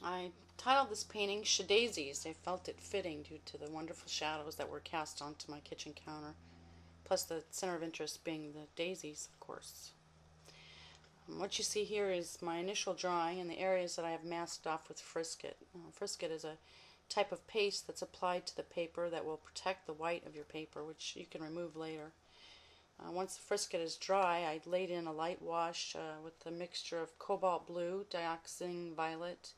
I titled this painting Sha-Daisies. I felt it fitting due to the wonderful shadows that were cast onto my kitchen counter, plus the center of interest being the daisies, of course. What you see here is my initial drawing and the areas that I have masked off with Frisket. Frisket is a type of paste that's applied to the paper that will protect the white of your paper, which you can remove later. Once the Frisket is dry, I laid in a light wash with a mixture of cobalt blue, dioxazine violet,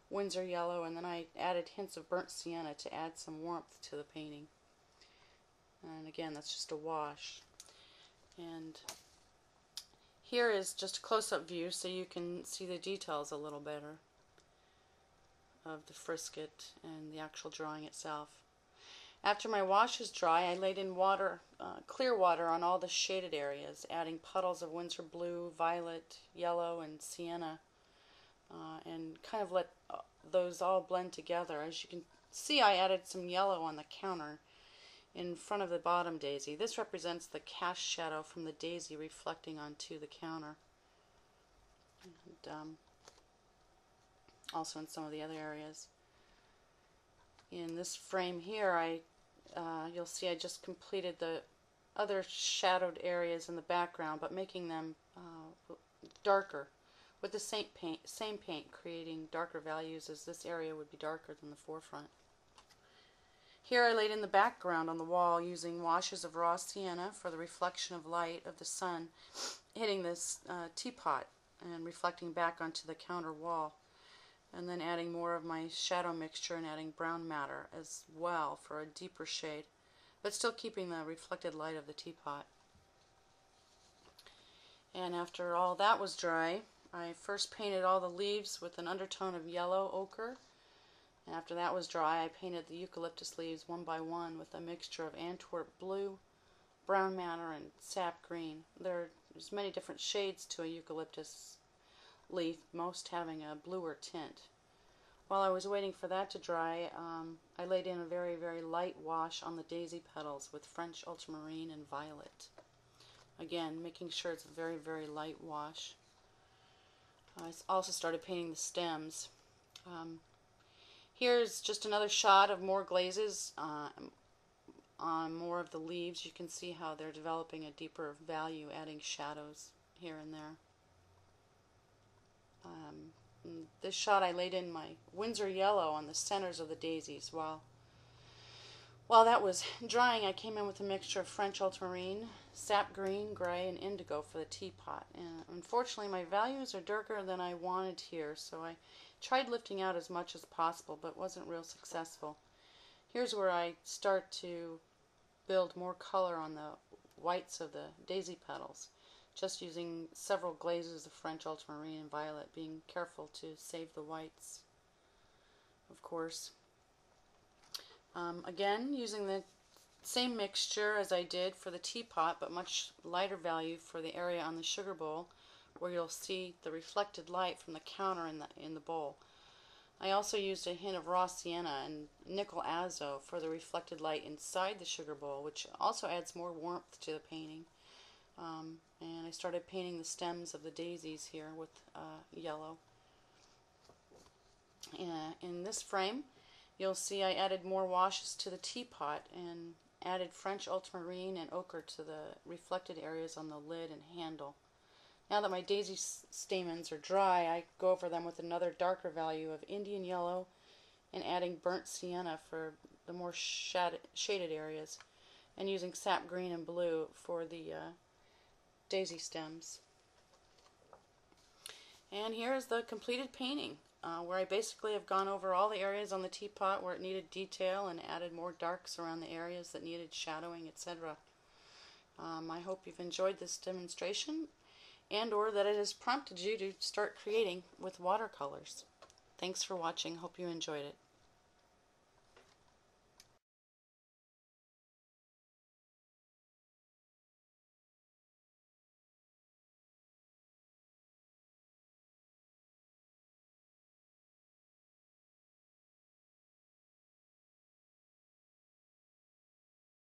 Windsor yellow, and then I added hints of burnt sienna to add some warmth to the painting. And again, that's just a wash. And here is just a close-up view so you can see the details a little better of the Frisket and the actual drawing itself. After my wash is dry, I laid in water, clear water on all the shaded areas, adding puddles of Windsor blue, violet, yellow, and sienna, and kind of let those all blend together. As you can see, I added some yellow on the counter in front of the bottom daisy. This represents the cast shadow from the daisy reflecting onto the counter. And, also in some of the other areas. In this frame here, you'll see I just completed the other shadowed areas in the background, but making them darker with the same paint, creating darker values, as this area would be darker than the forefront. Here I laid in the background on the wall using washes of raw sienna for the reflection of light of the sun hitting this teapot and reflecting back onto the counter wall, and then adding more of my shadow mixture and adding brown matter as well for a deeper shade, but still keeping the reflected light of the teapot. And after all that was dry, I first painted all the leaves with an undertone of yellow ochre. And after that was dry, I painted the eucalyptus leaves one by one with a mixture of Antwerp blue, brown matter, and sap green. There's many different shades to a eucalyptus leaf, most having a bluer tint. While I was waiting for that to dry, I laid in a very, very light wash on the daisy petals with French ultramarine and violet. Again, making sure it's a very, very light wash. I also started painting the stems. Here's just another shot of more glazes on more of the leaves. You can see how they're developing a deeper value, adding shadows here and there. In this shot I laid in my Windsor yellow on the centers of the daisies. While that was drying, I came in with a mixture of French ultramarine, sap green, gray, and indigo for the teapot. And unfortunately, my values are darker than I wanted here, so I tried lifting out as much as possible, but wasn't real successful. Here's where I start to build more color on the whites of the daisy petals, just using several glazes of French ultramarine and violet, being careful to save the whites, of course. Again, using the same mixture as I did for the teapot, but much lighter value for the area on the sugar bowl, where you'll see the reflected light from the counter in the bowl. I also used a hint of raw sienna and nickel azo for the reflected light inside the sugar bowl, which also adds more warmth to the painting. And I started painting the stems of the daisies here with yellow. In this frame, you'll see I added more washes to the teapot and added French ultramarine and ochre to the reflected areas on the lid and handle. Now that my daisy stamens are dry, I go over them with another darker value of Indian yellow and adding burnt sienna for the more shaded areas, and using sap green and blue for the daisy stems. And here is the completed painting, where I basically have gone over all the areas on the teapot where it needed detail and added more darks around the areas that needed shadowing, etc. I hope you've enjoyed this demonstration, and or that it has prompted you to start creating with watercolors. Thanks for watching. Hope you enjoyed it.